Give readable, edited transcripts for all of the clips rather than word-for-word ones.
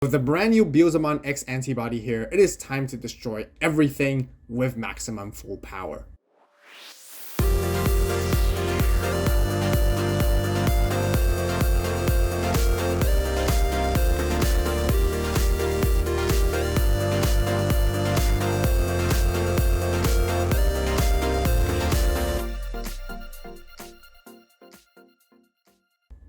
With the brand new Beelzemon X Antibody here, it is time to destroy everything with maximum full power.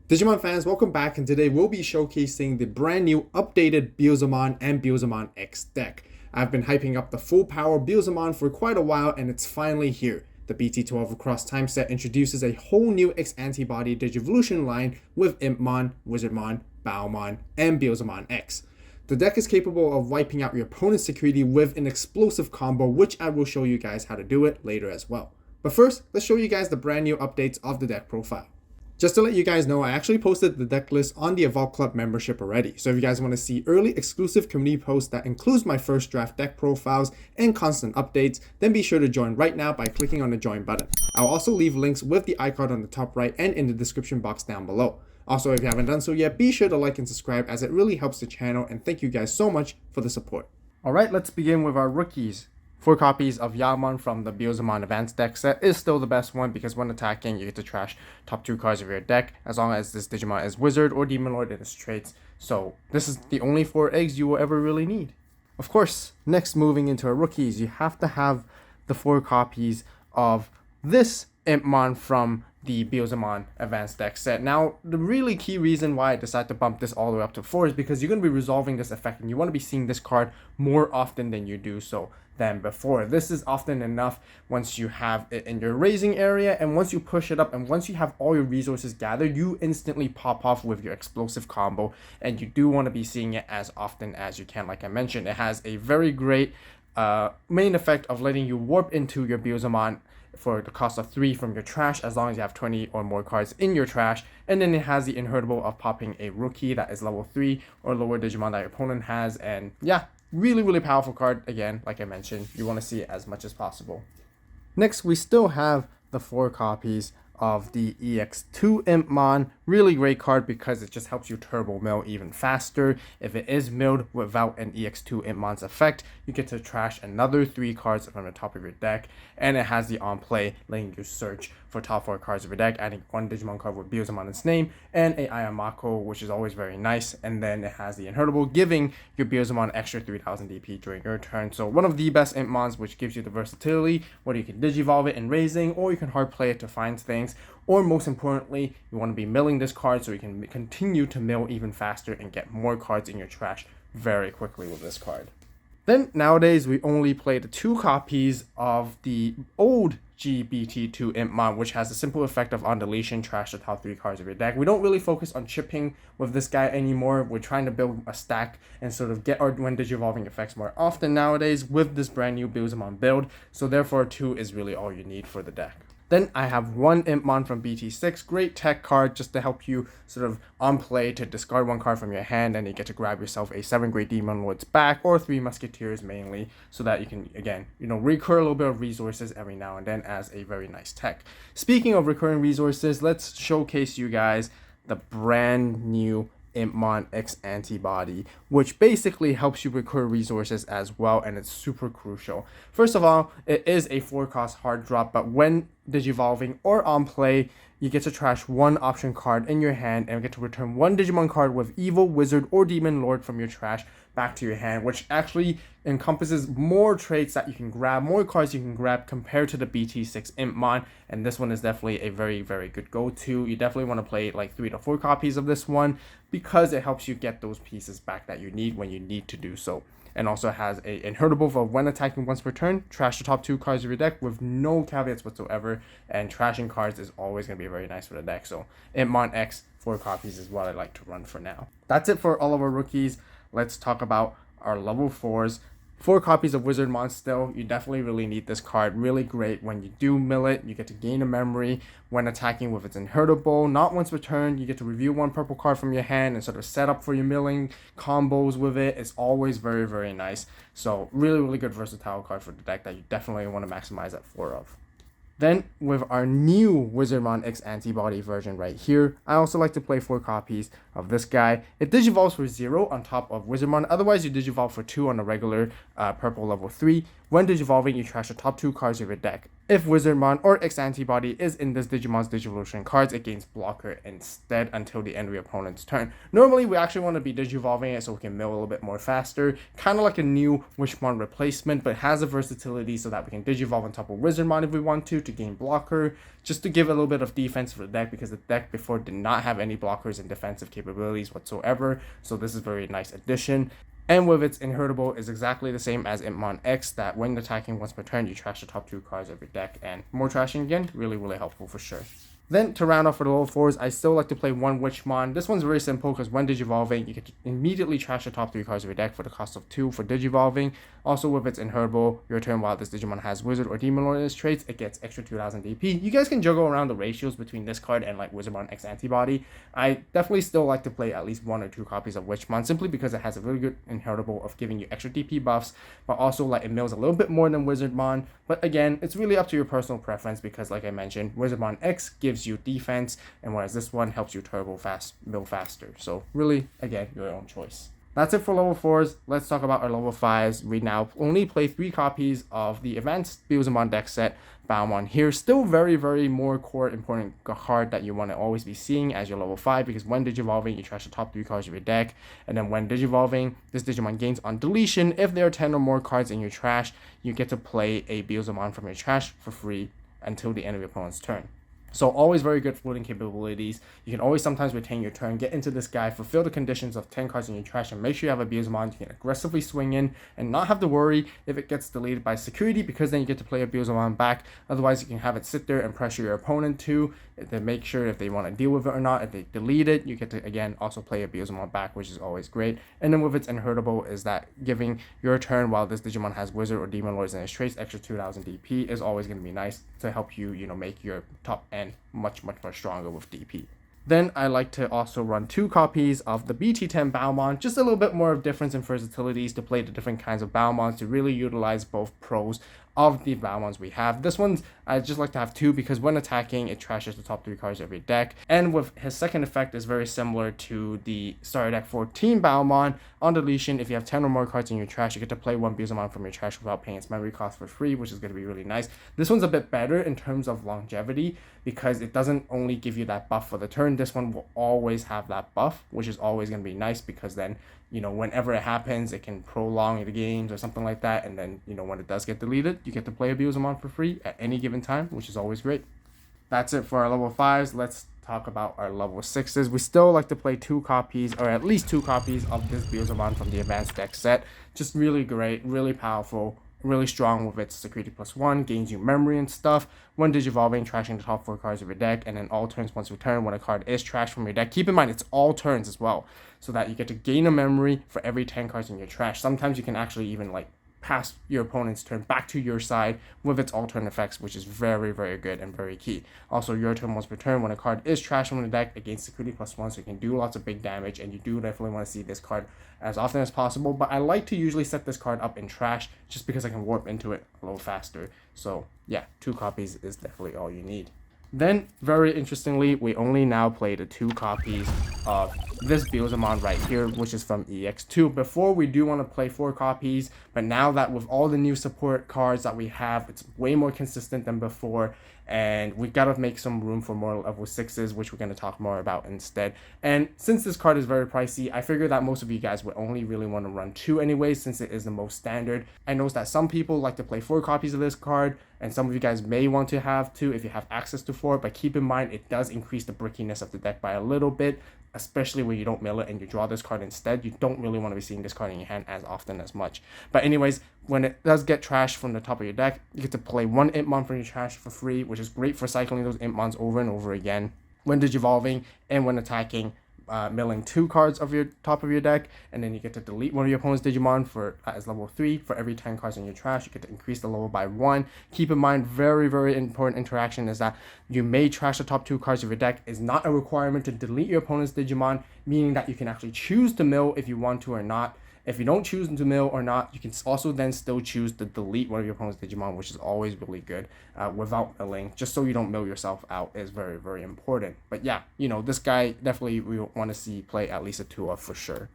Digimon fans, welcome back, and today we'll be showcasing the brand new updated Beelzemon and Beelzemon X deck. I've been hyping up the full power Beelzemon for quite a while, and it's finally here. The BT12 Across Time set introduces a whole new X Antibody Digivolution line with Impmon, Wizardmon, Bowmon, and Beelzemon X. The deck is capable of wiping out your opponent's security with an explosive combo, which I will show you guys how to do it later as well. But first, let's show you guys the brand new updates of the deck profile. Just to let you guys know, I actually posted the deck list on the Avault Club membership already. So if you guys want to see early exclusive community posts that includes my first draft deck profiles and constant updates, then be sure to join right now by clicking on the join button. I'll also leave links with the icon on the top right and in the description box down below. Also, if you haven't done so yet, be sure to like and subscribe as it really helps the channel, and thank you guys so much for the support. Alright, let's begin with our rookies. 4 copies of Yamon from the Beelzemon Advanced deck set is still the best one because when attacking, you get to trash top 2 cards of your deck as long as this Digimon is Wizard or Demon Lord in its traits. So this is the only 4 eggs you will ever really need. Of course, next moving into our rookies, you have to have the 4 copies of this Impmon from the Beelzemon Advanced deck set. Now, the really key reason why I decided to bump this all the way up to 4 is because you're going to be resolving this effect and you want to be seeing this card more often than you do so than before. This is often enough once you have it in your raising area, and once you push it up and once you have all your resources gathered, you instantly pop off with your explosive combo, and you do want to be seeing it as often as you can. Like I mentioned, it has a very great main effect of letting you warp into your Beelzemon for the cost of 3 from your trash as long as you have 20 or more cards in your trash, and then it has the inheritable of popping a rookie that is level 3 or lower Digimon that your opponent has, and yeah, really powerful card. Again, like I mentioned, you want to see it as much as possible. Next, we still have the 4 copies of the EX2 Impmon. Really great card because it just helps you turbo mill even faster. If it is milled without an EX2 Impmon's effect, you get to trash another 3 cards from the top of your deck, and it has the on play letting you search for top 4 cards of your deck, adding 1 Digimon card with Beelzemon in its name and a Ayamako, which is always very nice, and then it has the inheritable giving your Beelzemon extra 3000 DP during your turn. So one of the best Impmons, which gives you the versatility whether you can Digivolve it in raising or you can hard play it to find things, or most importantly, you want to be milling this card so you can continue to mill even faster and get more cards in your trash very quickly with this card. Then nowadays we only play the 2 copies of the old BT2 Impmon, which has the simple effect of on deletion trash the top 3 cards of your deck. We don't really focus on chipping with this guy anymore. We're trying to build a stack and sort of get our when Digivolving effects more often nowadays with this brand new Beelzemon build, so therefore 2 is really all you need for the deck. Then I have 1 Impmon from BT6, great tech card just to help you sort of on play to discard 1 card from your hand, and you get to grab yourself a 7 Great Demon Lords back or 3 Musketeers mainly, so that you can, again, recur a little bit of resources every now and then as a very nice tech. Speaking of recurring resources, let's showcase you guys the brand new Impmon X Antibody, which basically helps you recur resources as well, and it's super crucial. First of all, it is a 4-cost hard drop, but when Digivolving or on play, you get to trash 1 option card in your hand and get to return 1 Digimon card with Evil, Wizard, or Demon Lord from your trash back to your hand, which actually encompasses more traits that you can grab, more cards you can grab compared to the BT6 Impmon, and this one is definitely a very good go-to. You definitely want to play like 3 to 4 copies of this one because it helps you get those pieces back that you need when you need to do so. And also has a inheritable for when attacking once per turn, trash the top 2 cards of your deck with no caveats whatsoever, and trashing cards is always going to be very nice for the deck. So Impmon X 4 copies is what I like to run for now. That's it for all of our rookies. Let's talk about our level 4s. 4 copies of Wizardmon still. You definitely really need this card. Really great when you do mill it. You get to gain a memory when attacking with its inheritable. Not once per turn. You get to review 1 purple card from your hand and sort of set up for your milling combos with it. It's always very nice. So really good versatile card for the deck that you definitely want to maximize at 4 of. Then with our new Beelzemon X Antibody version right here, I also like to play 4 copies of this guy. It digivolves for 0 on top of Beelzemon, otherwise you digivolve for 2 on a regular purple level 3. When digivolving, you trash the top 2 cards of your deck. If Beelzemon or X Antibody is in this Digimon's Digivolution cards, it gains blocker instead until the end of your opponent's turn. Normally, we actually want to be digivolving it so we can mill a little bit more faster, kind of like a new Wishmon replacement, but has a versatility so that we can digivolve on top of Beelzemon if we want to gain blocker, just to give a little bit of defense for the deck, because the deck before did not have any blockers and defensive capabilities whatsoever, so this is a very nice addition. And with its inheritable is exactly the same as Beelzemon X, that when attacking once per turn, you trash the top 2 cards of your deck, and more trashing again, really helpful for sure. Then to round off for the level 4s, I still like to play one Witchmon. This one's very simple because when digivolving, you get to immediately trash the top 3 cards of your deck for the cost of 2 for digivolving. Also with its inheritable, your turn while this Digimon has Wizard or Demon Lord in its traits, it gets extra 2000 DP. You guys can juggle around the ratios between this card and like Beelzemon X Antibody. I definitely still like to play at least 1 or 2 copies of Witchmon simply because it has a really good inheritable of giving you extra DP buffs, but also like it mills a little bit more than Wizardmon. But again, it's really up to your personal preference because like I mentioned, Beelzemon X gives you defense, and whereas this one helps you turbo fast, mill faster. So really, again, your own choice. That's it for level 4s. Let's talk about our level 5s. We now only play 3 copies of the Advanced Beelzemon deck set Beelzemon here. Still very more core important card that you want to always be seeing as your level 5, because when digivolving, you trash the top 3 cards of your deck, and then when digivolving, this Digimon gains on deletion. If there are 10 or more cards in your trash, you get to play a Beelzemon from your trash for free until the end of your opponent's turn. So always very good floating capabilities. You can always sometimes retain your turn, get into this guy, fulfill the conditions of 10 cards in your trash, and make sure you have a Beelzemon you can aggressively swing in and not have to worry if it gets deleted by security, because then you get to play a Beelzemon back. Otherwise, you can have it sit there and pressure your opponent to make sure if they want to deal with it or not. If they delete it, you get to, again, also play a Beelzemon back, which is always great. And then with its inheritable is that giving your turn while this Digimon has Wizard or Demon Lords in its traits, extra 2000 DP is always going to be nice to help you, make your top end much more stronger with DP. Then I like to also run 2 copies of the BT10 Beelzemon, just a little bit more of difference and versatilities to play the different kinds of Beelzemons to really utilize both pros of the Beelzemons we have. This one's I just like to have 2 because when attacking, it trashes the top 3 cards of your deck. And with his second effect is very similar to the Starter Deck 14 Beelzemon. On deletion, if you have 10 or more cards in your trash, you get to play one Beelzemon from your trash without paying its memory cost for free, which is going to be really nice. This one's a bit better in terms of longevity because it doesn't only give you that buff for the turn. This one will always have that buff, which is always going to be nice because then, whenever it happens, it can prolong the games or something like that. And then, when it does get deleted, you get to play a Beelzemon for free at any given time, which is always great. That's it for our level 5s. Let's talk about our level 6s. We still like to play 2 copies, or at least 2 copies of this Beelzemon from the Advanced Deck set. Just really great, really powerful, really strong with its security +1, gains you memory and stuff. When digivolving, trashing the top 4 cards of your deck, and then all turns once per turn when a card is trashed from your deck. Keep in mind, it's all turns as well, so that you get to gain a memory for every 10 cards in your trash. Sometimes you can actually even pass your opponent's turn back to your side with its alternate effects, which is very good and very key. Also, your turn once per turn when a card is trashed from the deck, it gains security +1, so you can do lots of big damage, and you do definitely want to see this card as often as possible. But I like to usually set this card up in trash just because I can warp into it a little faster. So yeah, 2 copies is definitely all you need. Then, very interestingly, we only now play the 2 copies of this Beelzemon right here, which is from EX2. Before, we do want to play 4 copies, but now that with all the new support cards that we have, it's way more consistent than before, and we gotta make some room for more level 6s, which we're going to talk more about instead. And since this card is very pricey, I figure that most of you guys would only really want to run 2 anyways, since it is the most standard. I know that some people like to play 4 copies of this card, and some of you guys may want to have 2 if you have access to 4, but keep in mind it does increase the brickiness of the deck by a little bit, especially when you don't mill it and you draw this card instead. You don't really want to be seeing this card in your hand as often as much. But anyways, when it does get trashed from the top of your deck, you get to play 1 Impmon from your trash for free, which is great for cycling those Impmons over and over again when digivolving and when attacking. Milling 2 cards of your top of your deck, and then you get to delete one of your opponent's Digimon for as level 3. For every 10 cards in your trash, you get to increase the level by 1. Keep in mind, very important interaction is that you may trash the top 2 cards of your deck. Is not a requirement to delete your opponent's Digimon, meaning that you can actually choose to mill if you want to or not. If you don't choose to mill or not, you can also then still choose to delete one of your opponent's Digimon, which is always really good without milling, just so you don't mill yourself out is very, very important. But yeah, this guy definitely we want to see play at least a 2 of for sure.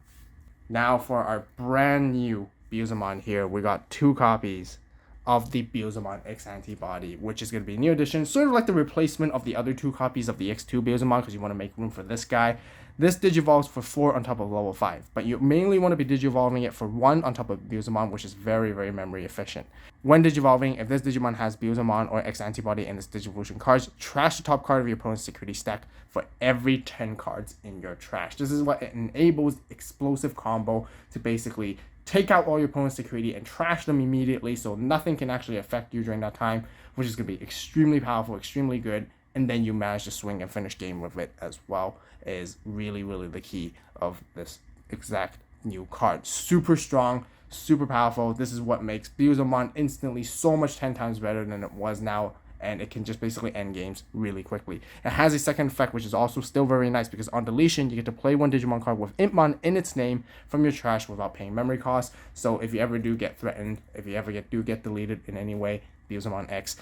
Now for our brand new Beelzemon here, we got 2 copies of the Beelzemon X Antibody, which is going to be a new edition, sort of like the replacement of the other 2 copies of the X2 Beelzemon, because you want to make room for this guy. This digivolves for 4 on top of level 5, but you mainly want to be digivolving it for 1 on top of Beelzemon, which is very, very memory efficient. When digivolving, if this Digimon has Beelzemon or X Antibody in its Digivolution cards, trash the top card of your opponent's security stack for every 10 cards in your trash. This is what it enables explosive combo to basically take out all your opponent's security and trash them immediately, so nothing can actually affect you during that time, which is going to be extremely powerful, extremely good, and then you manage to swing and finish game with it as well, is really, really the key of this exact new card. Super strong, super powerful. This is what makes Beelzemon instantly so much 10 times better than it was now, and it can just basically end games really quickly. It has a second effect, which is also still very nice, because on deletion, you get to play one Digimon card with Impmon in its name from your trash without paying memory costs. So if you ever do get threatened, if you ever do get deleted in any way, Beelzemon X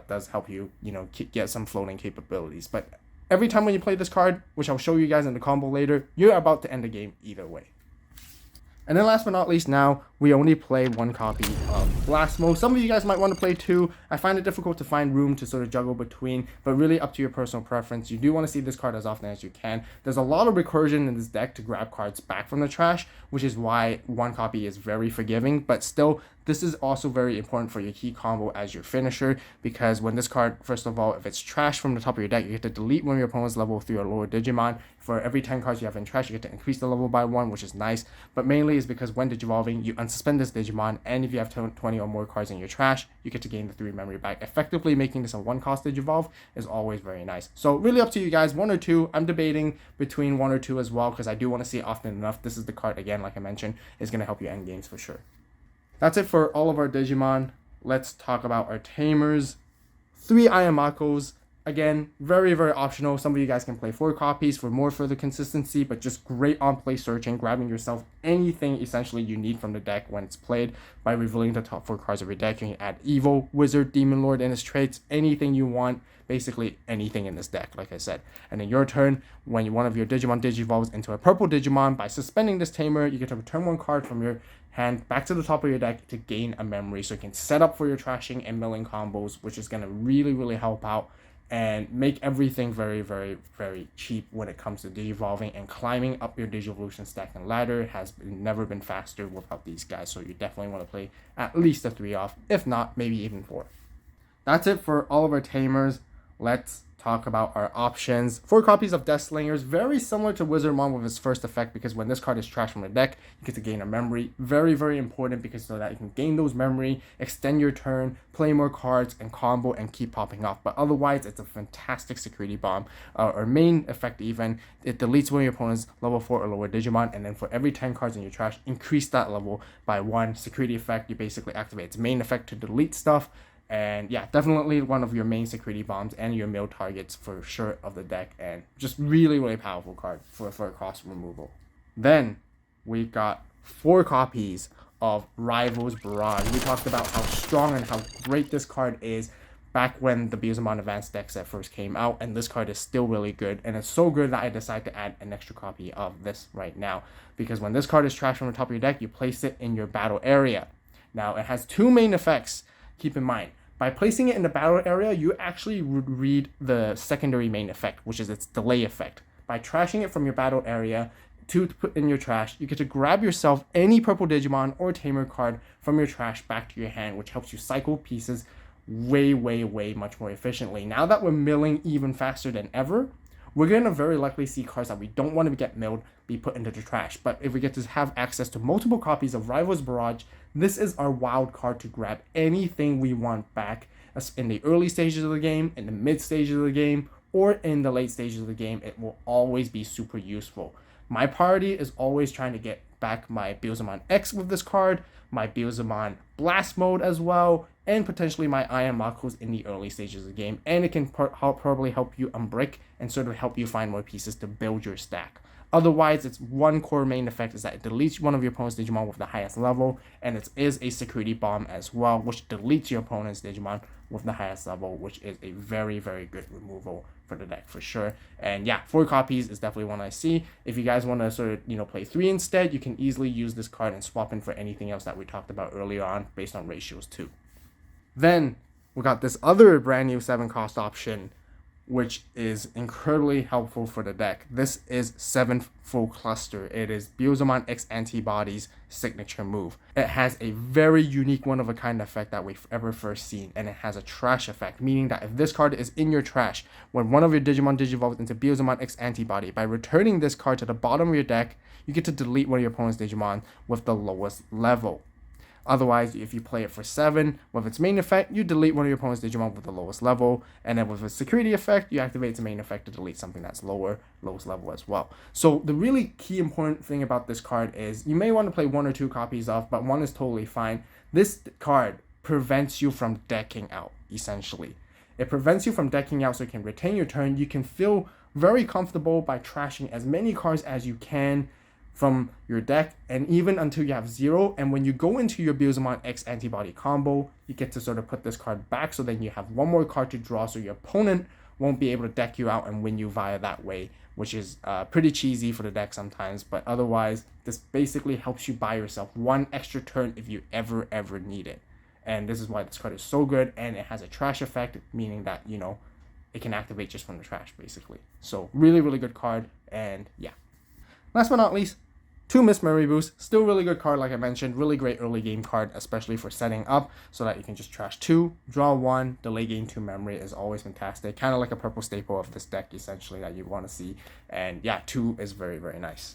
does help you, get some floating capabilities. But every time when you play this card, which I'll show you guys in the combo later, you're about to end the game either way. And then last but not least, now we only play 1 copy of Blast Mode. Some of you guys might want to play 2. I find it difficult to find room to sort of juggle between, but really up to your personal preference. You do want to see this card as often as you can. There's a lot of recursion in this deck to grab cards back from the trash, which is why 1 copy is very forgiving, but still, this is also very important for your key combo as your finisher, because when this card, first of all, if it's trash from the top of your deck, you get to delete one of your opponent's level through a lower Digimon. For every 10 cards you have in trash, you get to increase the level by 1, which is nice, but mainly is because when digivolving, you unsuspend this Digimon, and if you have 20 or more cards in your trash, you get to gain the 3 memory back. Effectively making this a 1-cost digivolve is always very nice. So really up to you guys, 1 or 2. I'm debating between 1 or 2 as well, because I do want to see it often enough. This is the card, again, like I mentioned, is going to help you end games for sure. That's it for all of our Digimon. Let's talk about our Tamers. 3 Ayamakos. Again, very, very optional. Some of you guys can play 4 copies for more further consistency, but just great on play searching, grabbing yourself anything essentially you need from the deck when it's played by revealing the top 4 cards of your deck. You can add Evil, Wizard, Demon Lord, and his traits, anything you want, basically anything in this deck, like I said. And in your turn, when one of your Digimon digivolves into a purple Digimon, by suspending this Tamer, you get to return 1 card from your hand back to the top of your deck to gain a memory, so you can set up for your trashing and milling combos, which is going to really, really help out and make everything very, very, very cheap when it comes to digivolving, and climbing up your Digivolution stack and ladder has never been faster without these guys. So you definitely want to play at least a 3 off, if not maybe even 4. That's it for all of our Tamers. Let's talk about our options. 4 copies of Death Slingers, very similar to Wizardmon with its first effect, because when this card is trashed from the deck, you get to gain a memory. Very, very important, because so that you can gain those memory, extend your turn, play more cards, and combo and keep popping off. But otherwise, it's a fantastic security bomb. Or main effect even, it deletes one of your opponent's level 4 or lower Digimon, and then for every 10 cards in your trash, increase that level by 1. Security effect, you basically activate its main effect to delete stuff. And yeah, definitely one of your main security bombs and your mill targets for sure of the deck, and just really, really powerful card for cost removal. Then we got 4 copies of Rivals Barrage. We talked about how strong and how great this card is back when the Beelzemon Advanced deck set first came out, and this card is still really good, and it's so good that I decided to add an extra copy of this right now, because when this card is trashed from the top of your deck, you place it in your battle area. Now, it has 2 main effects, keep in mind. By placing it in the battle area, you actually would read the secondary main effect, which is its delay effect. By trashing it from your battle area to put in your trash, you get to grab yourself any purple Digimon or Tamer card from your trash back to your hand, which helps you cycle pieces way, way, way much more efficiently. Now that we're milling even faster than ever, we're going to very likely see cards that we don't want to get milled be put into the trash. But if we get to have access to multiple copies of Rivals Barrage, this is our wild card to grab anything we want back in the early stages of the game, in the mid stages of the game, or in the late stages of the game. It will always be super useful. My priority is always trying to get back my Beelzemon X with this card, my Beelzemon Blast Mode as well, and potentially my Iron Makos in the early stages of the game. And it can probably help you unbrick and sort of help you find more pieces to build your stack. Otherwise, its one core main effect is that it deletes one of your opponent's Digimon with the highest level, and it is a security bomb as well, which deletes your opponent's Digimon with the highest level, which is a very, very good removal for the deck for sure. And yeah, 4 copies is definitely one I see. If you guys want to sort of, play 3 instead, you can easily use this card and swap in for anything else that we talked about earlier on based on ratios too. Then we got this other brand new 7 cost option, which is incredibly helpful for the deck. This is 7th Full Cluster. It is Beelzemon X Antibody's signature move. It has a very unique one-of-a-kind effect that we've ever first seen, and it has a trash effect, meaning that if this card is in your trash, when one of your Digimon digivolves into Beelzemon X Antibody, by returning this card to the bottom of your deck, you get to delete one of your opponent's Digimon with the lowest level. Otherwise, if you play it for 7, with its main effect, you delete one of your opponent's Digimon with the lowest level, and then with a security effect, you activate its main effect to delete something that's lowest level as well. So the really key important thing about this card is you may want to play 1 or 2 copies of, but 1 is totally fine. This card prevents you from decking out, essentially. It prevents you from decking out so you can retain your turn. You can feel very comfortable by trashing as many cards as you can from your deck, and even until you have 0. And when you go into your Beelzemon X Antibody combo, you get to sort of put this card back, so then you have 1 more card to draw, so your opponent won't be able to deck you out and win you via that way, which is pretty cheesy for the deck sometimes. But otherwise, this basically helps you buy yourself 1 extra turn if you ever need it. And this is why this card is so good, and it has a trash effect, meaning that, it can activate just from the trash, basically. So really, really good card, and yeah. Last but not least, 2 Miss Memory Boost. Still really good card, like I mentioned. Really great early game card, especially for setting up so that you can just trash 2, draw 1, delay gain 2 memory is always fantastic. Kind of like a purple staple of this deck, essentially, that you want to see. And yeah, 2 is very, very nice.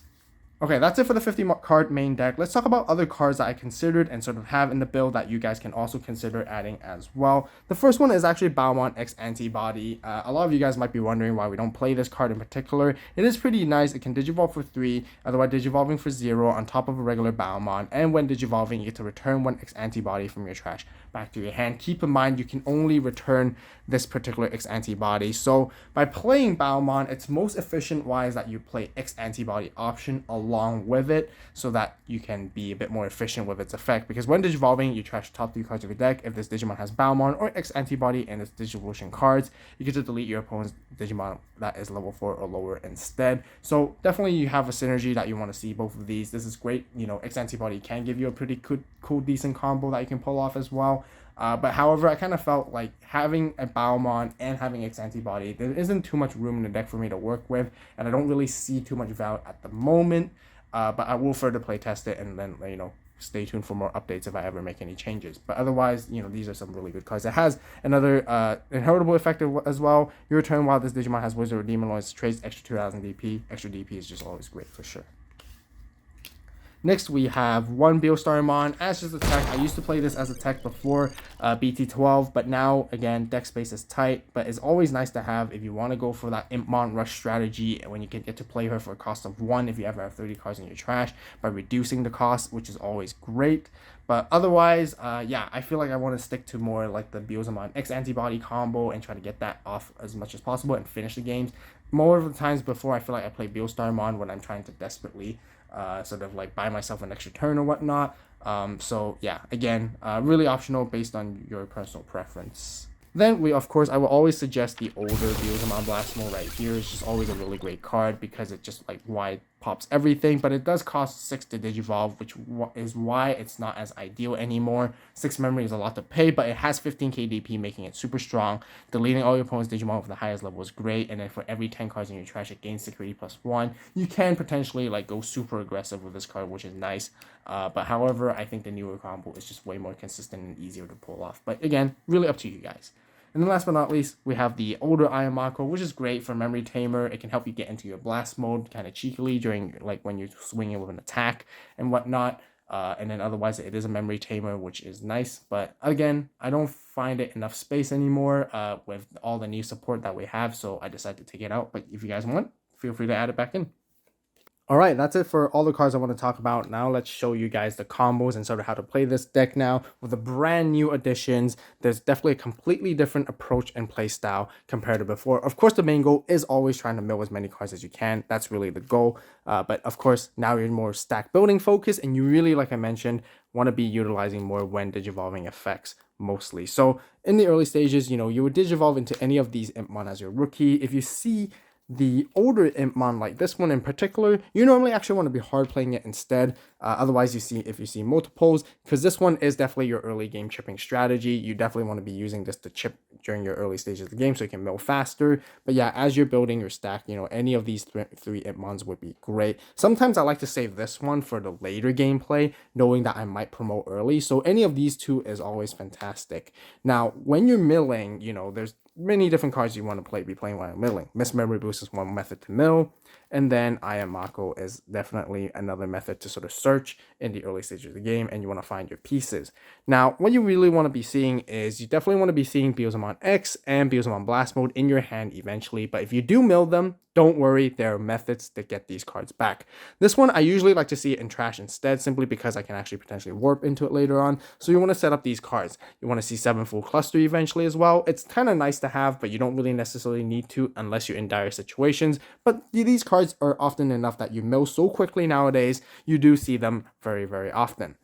Okay, that's it for the 50 card main deck. Let's talk about other cards that I considered and sort of have in the build that you guys can also consider adding as well. The first one is actually Beelzemon X Antibody. A lot of you guys might be wondering why we don't play this card in particular. It is pretty nice. It can digivolve for 3, otherwise digivolving for 0 on top of a regular Beelzemon. And when digivolving, you get to return 1 X Antibody from your trash back to your hand. Keep in mind, you can only return this particular X Antibody. So by playing Beelzemon, it's most efficient wise that you play X Antibody option along with it, so that you can be a bit more efficient with its effect. Because when digivolving, you trash the top 3 cards of your deck. If this Digimon has Beelzemon or X Antibody and its Digivolution cards, you get to delete your opponent's Digimon that is level 4 or lower instead. So definitely you have a synergy that you want to see both of these. This is great. X Antibody can give you a pretty cool decent combo that you can pull off as well. But however, I kind of felt like having a Beelzemon and having X Antibody, there isn't too much room in the deck for me to work with, and I don't really see too much value at the moment. But I will further play test it, and then stay tuned for more updates if I ever make any changes. But otherwise, these are some really good cards. It has another inheritable effect as well. Your turn while this Digimon has Wizard or Demon Lord, trades extra 2000 DP. Extra DP is just always great for sure. Next, we have 1 Beelzemon as just a tech. I used to play this as a tech before BT12, but now, again, deck space is tight, but it's always nice to have if you want to go for that Impmon Rush strategy, when you can get to play her for a cost of 1 if you ever have 30 cards in your trash, by reducing the cost, which is always great. But otherwise, I feel like I want to stick to more like the Beelzemon X Antibody combo and try to get that off as much as possible and finish the games. More of the times before, I feel like I play Beelzemon when I'm trying to desperately sort of like buy myself an extra turn or whatnot. So yeah, again, really optional based on your personal preference. Then I will always suggest the older Beelzemon Blastmo right here. It's just always a really great card because it just wide pops everything, but it does cost 6 to digivolve, which is why it's not as ideal anymore. 6 memory is a lot to pay, but it has 15k DP, making it super strong. Deleting all your opponent's Digimon with the highest level is great, and then for every 10 cards in your trash, it gains security +1. You can potentially go super aggressive with this card, which is nice. But however, I think the newer combo is just way more consistent and easier to pull off. But again, really up to you guys. And then last but not least, we have the older Ayamako, which is great for Memory Tamer. It can help you get into your blast mode kind of cheekily during when you're swinging with an attack and whatnot. And then otherwise, it is a Memory Tamer, which is nice. But again, I don't find it enough space anymore with all the new support that we have. So I decided to take it out. But if you guys want, feel free to add it back in. All right, that's it for all the cards I want to talk about. Now let's show you guys the combos and sort of how to play this deck now with the brand new additions. There's definitely a completely different approach and play style compared to before. Of course, the main goal is always trying to mill as many cards as you can. That's really the goal. But of course, now you're more stack building focused, and you really, like I mentioned, want to be utilizing more when digivolving effects mostly. So in the early stages, you know, you would digivolve into any of these Impmon as your rookie. If you see the older Impmon, like this one in particular, you normally actually want to be hard playing it instead. Otherwise, if you see multiples, because this one is definitely your early game chipping strategy. You definitely want to be using this to chip during your early stages of the game so you can mill faster. But yeah, as you're building your stack, you know, any of these three Impmons would be great. Sometimes I like to save this one for the later gameplay, knowing that I might promote early. So any of these two is always fantastic. Now, when you're milling, you know, there's many different cards you want to be playing while milling. Miss Memory Boost is one method to mill, and then I Am Mako is definitely another method to sort of search in the early stages of the game, and you want to find your pieces. Now, what you really want to be seeing is you definitely want to be seeing Beelzemon X and Beelzemon Blast Mode in your hand eventually, but if you do mill them, don't worry, there are methods to get these cards back. This one, I usually like to see it in trash instead, simply because I can actually potentially warp into it later on. So you want to set up these cards. You want to see 7 full cluster eventually as well. It's kind of nice to have, but you don't really necessarily need to unless you're in dire situations. But these cards are often enough that you mill so quickly nowadays, you do see them very, very often.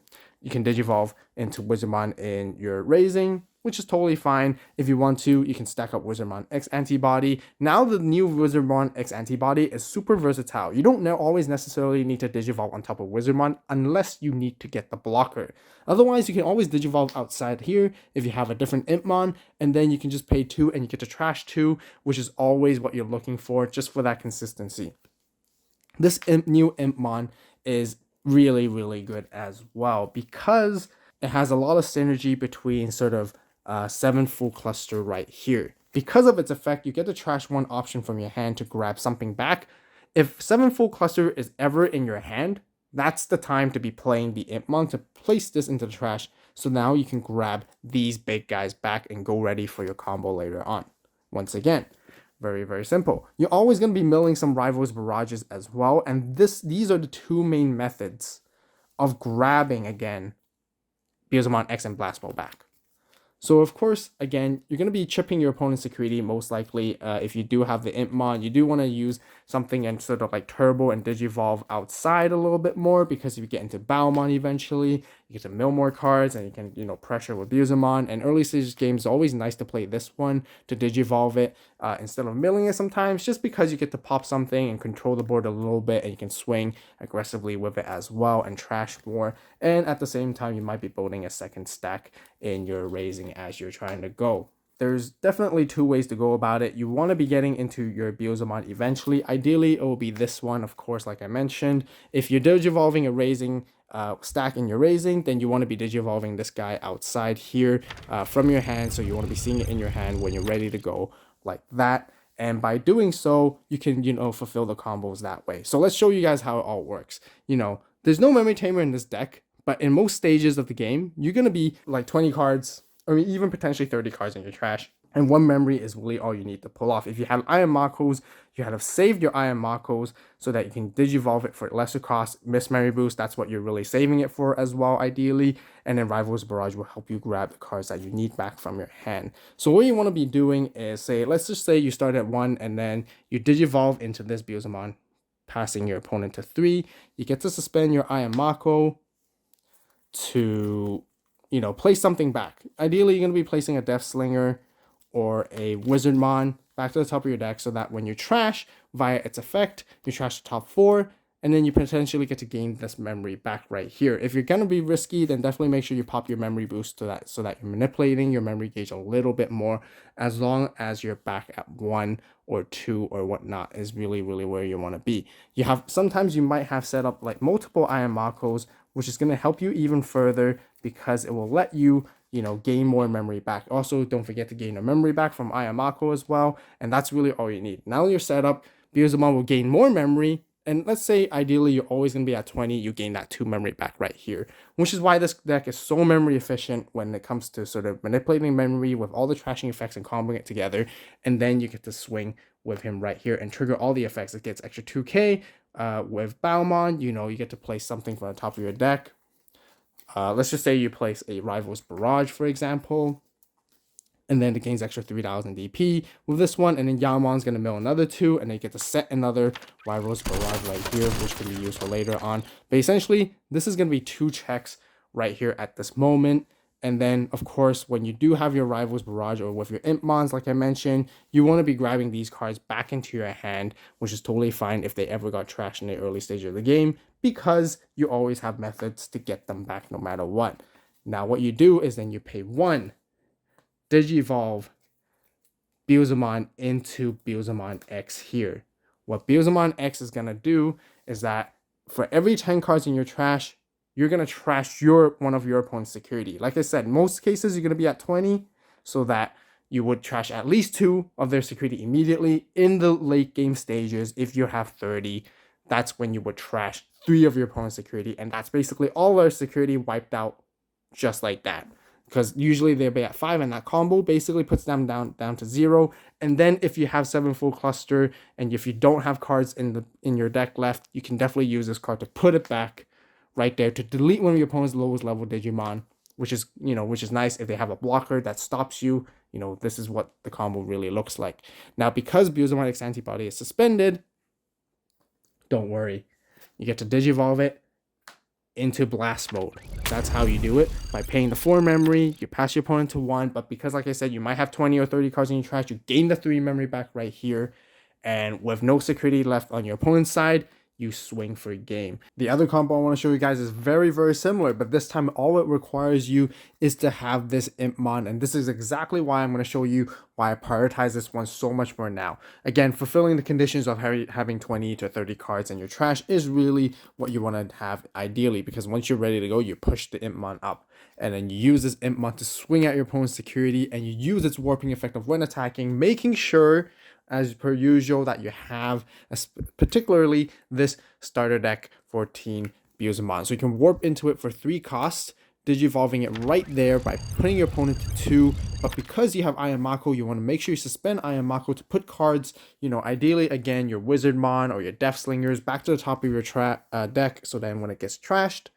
You can digivolve into Wizardmon in your raising, which is totally fine. If you want to, you can stack up Wizardmon X Antibody. Now the new Wizardmon X Antibody is super versatile. You don't always necessarily need to digivolve on top of Wizardmon unless you need to get the blocker. Otherwise, you can always digivolve outside here if you have a different Impmon, and then you can just pay 2 and you get to trash 2, which is always what you're looking for, just for that consistency. This new Impmon is really, really good as well because it has a lot of synergy between sort of 7 full cluster right here. Because of its effect, you get to trash 1 option from your hand to grab something back. If 7 full cluster is ever in your hand, that's the time to be playing the Impmon to place this into the trash. So now you can grab these big guys back and go ready for your combo later on. Once again, very, very simple. You're always going to be milling some Rivals Barrages as well. And these are the 2 main methods of grabbing, again, Beelzemon X and Blast Mode back. So, of course, again, you're going to be chipping your opponent's security, most likely. If you do have the Impmon, you do want to use something and sort of like Turbo and Digivolve outside a little bit more, because if you get into Bowmon eventually, you get to mill more cards and you can, you know, pressure with Beelzemon. And early stages games, it's always nice to play this one to Digivolve it instead of milling it sometimes, just because you get to pop something and control the board a little bit, and you can swing aggressively with it as well and trash more. And at the same time, you might be building a second stack in your raising as you're trying to go. There's definitely 2 ways to go about it. You want to be getting into your Beelzemon eventually. Ideally, it will be this one, of course, like I mentioned. If you're digivolving a raising stack in your raising, then you want to be digivolving this guy outside here from your hand. So you want to be seeing it in your hand when you're ready to go, like that. And by doing so, you can, you know, fulfill the combos that way. So let's show you guys how it all works. You know, there's no memory tamer in this deck, but in most stages of the game, you're going to be like 20 cards, or even potentially 30 cards in your trash. And 1 memory is really all you need to pull off. If you have Iron Makos, you have saved your Iron Makos so that you can digivolve it for lesser cost. Miss Memory Boost, that's what you're really saving it for as well, ideally. And then Rivals Barrage will help you grab the cards that you need back from your hand. So what you want to be doing is, let's just say you start at 1 and then you digivolve into this Beelzemon, passing your opponent to 3. You get to suspend your Iron Mako to, you know, place something back. Ideally, you're going to be placing a Death Slinger or a Wizardmon back to the top of your deck, so that when you trash via its effect, you trash the top 4, and then you potentially get to gain this memory back right here. If you're going to be risky, then definitely make sure you pop your memory boost to that, so that you're manipulating your memory gauge a little bit more, as long as you're back at 1 or 2 or whatnot is really, really where you want to be. Sometimes you might have set up like multiple Iron Makos, which is going to help you even further, because it will let you, you know, gain more memory back. Also, don't forget to gain a memory back from Iron Mako as well, and that's really all you need. Now you're set up, Beelzemon will gain more memory, and let's say ideally you're always going to be at 20, you gain that 2 memory back right here, which is why this deck is so memory efficient when it comes to sort of manipulating memory with all the trashing effects and comboing it together, and then you get to swing with him right here and trigger all the effects. It gets extra 2k With Balmon, you know, you get to place something from the top of your deck. Let's just say you place a Rival's Barrage, for example, and then it gains extra 3,000 DP with this one, and then Yamon's going to mill another 2, and then you get to set another Rival's Barrage right here, which can be used for later on. But essentially, this is going to be 2 checks right here at this moment. And then, of course, when you do have your Rival's Barrage or with your Imp Mons, like I mentioned, you want to be grabbing these cards back into your hand, which is totally fine if they ever got trashed in the early stage of the game, because you always have methods to get them back no matter what. Now, what you do is then you pay 1, Digivolve Beelzemon into Beelzemon X here. What Beelzemon X is going to do is that for every 10 cards in your trash, you're going to trash one of your opponent's security. Like I said, most cases you're going to be at 20, so that you would trash at least 2 of their security immediately. In the late game stages, if you have 30, that's when you would trash 3 of your opponent's security, and that's basically all their security wiped out just like that. Because usually they'll be at 5, and that combo basically puts them down to 0. And then if you have 7 full cluster, and if you don't have cards in your deck left, you can definitely use this card to put it back right there to delete one of your opponent's lowest level Digimon, which is nice if they have a blocker that stops you. You know, this is what the combo really looks like. Now, because Beelzemon X Antibody is suspended, don't worry. You get to Digivolve it into Blast Mode. That's how you do it. By paying the 4 memory, you pass your opponent to 1, but because, like I said, you might have 20 or 30 cards in your trash, you gain the 3 memory back right here, and with no security left on your opponent's side, you swing for game. The other combo I want to show you guys is very, very similar, but this time all it requires you is to have this Impmon, and this is exactly why I'm going to show you why I prioritize this one so much more now. Again, fulfilling the conditions of having 20 to 30 cards in your trash is really what you want to have ideally, because once you're ready to go, you push the Impmon up, and then you use this Impmon to swing at your opponent's security, and you use its warping effect of when attacking, making sure as per usual that you have particularly this starter deck 14 Beelzemon. So you can warp into it for 3 costs, digivolving it right there by putting your opponent to 2. But because you have Ayamako, you want to make sure you suspend Ayamako to put cards, you know, ideally again your Wizardmon or your Death Slingers back to the top of your deck, so then when it gets trashed,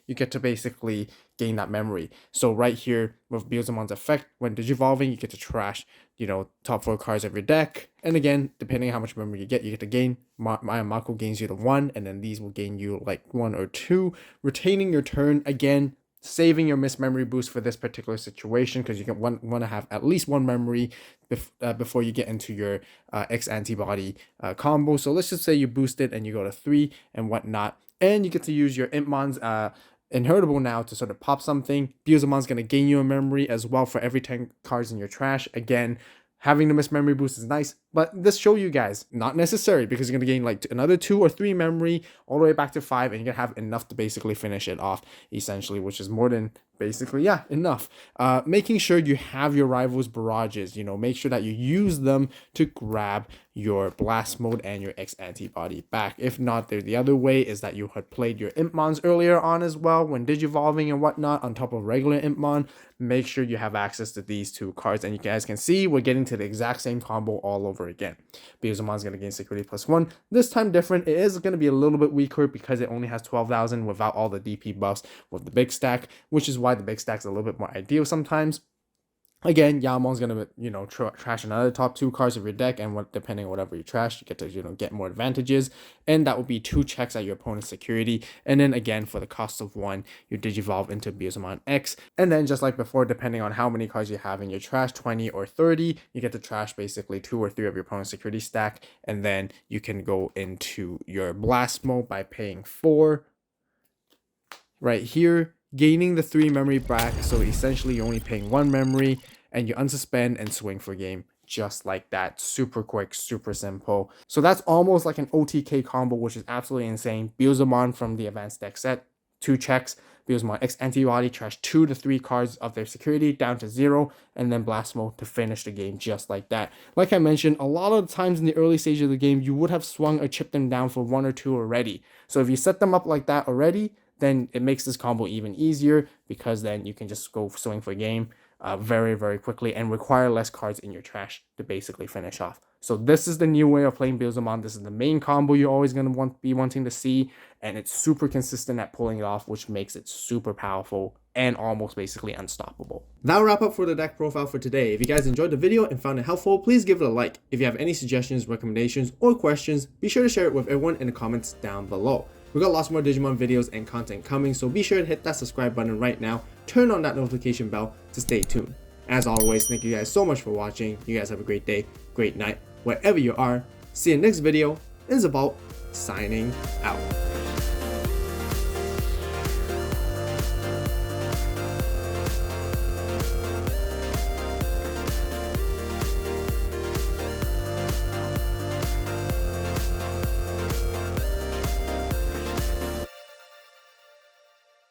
you get to basically gain that memory. So right here with Beelzemon's effect, when digivolving, you get to trash, you know, top 4 cards of your deck. And again, depending on how much memory you get to gain. Mako gains you the 1, and then these will gain you like 1 or 2, retaining your turn. Again, saving your missed memory boost for this particular situation, because you can want to have at least 1 memory before you get into your X Antibody combo. So let's just say you boost it and you go to 3 and whatnot, and you get to use your Impmon's inheritable now to sort of pop something. Beelzemon's going to gain you a memory as well for every 10 cards in your trash. Again, having the missed memory boost is nice, but this show you guys, not necessary, because you're going to gain like another 2 or 3 memory all the way back to 5, and you're going to have enough to basically finish it off, essentially, which is more than basically, yeah, enough. Making sure you have your Rival's Barrages, you know, make sure that you use them to grab your Blast Mode and your X Antibody back. If not, the other way is that you had played your Impmons earlier on as well, when digivolving and whatnot, on top of regular Impmon. Make sure you have access to these 2 cards, and you guys can see we're getting to the exact same combo all over again. Beelzemon's going to gain security +1. This time different. It is going to be a little bit weaker because it only has 12,000 without all the DP buffs with the big stack, which is why the big stack's a little bit more ideal sometimes. Again, Yamon's going to, you know, trash another top 2 cards of your deck, and depending on whatever you trash, you get to, you know, get more advantages, and that will be 2 checks at your opponent's security. And then again, for the cost of 1, you digivolve into Beelzemon X, and then just like before, depending on how many cards you have in your trash, 20 or 30, you get to trash basically 2 or 3 of your opponent's security stack, and then you can go into your Blast Mode by paying 4 right here, gaining the 3 memory back. So essentially you're only paying 1 memory, and you unsuspend and swing for game just like that. Super quick, super simple. So that's almost like an OTK combo, which is absolutely insane. Beelzemon from the advanced deck set, 2 checks. Beelzemon X Antibody, trash 2 to 3 cards of their security down to 0, and then Blast Mode to finish the game just like that. Like I mentioned, a lot of the times in the early stage of the game, you would have swung or chipped them down for 1 or 2 already. So if you set them up like that already, then it makes this combo even easier, because then you can just go swing for game very, very quickly and require less cards in your trash to basically finish off So this is the new way of playing Beelzemon. This is the main combo you're always going to be wanting to see, and it's super consistent at pulling it off, which makes it super powerful and almost basically unstoppable. That'll wrap up for the deck profile for today. If you guys enjoyed the video and found it helpful, please give it a like. If you have any suggestions, recommendations, or questions, be sure to share it with everyone in the comments down below. We got lots more Digimon videos and content coming, so be sure to hit that subscribe button right now, turn on that notification bell to stay tuned. As always, thank you guys so much for watching. You guys have a great day, great night, wherever you are. See you next video. It's Avault, signing out.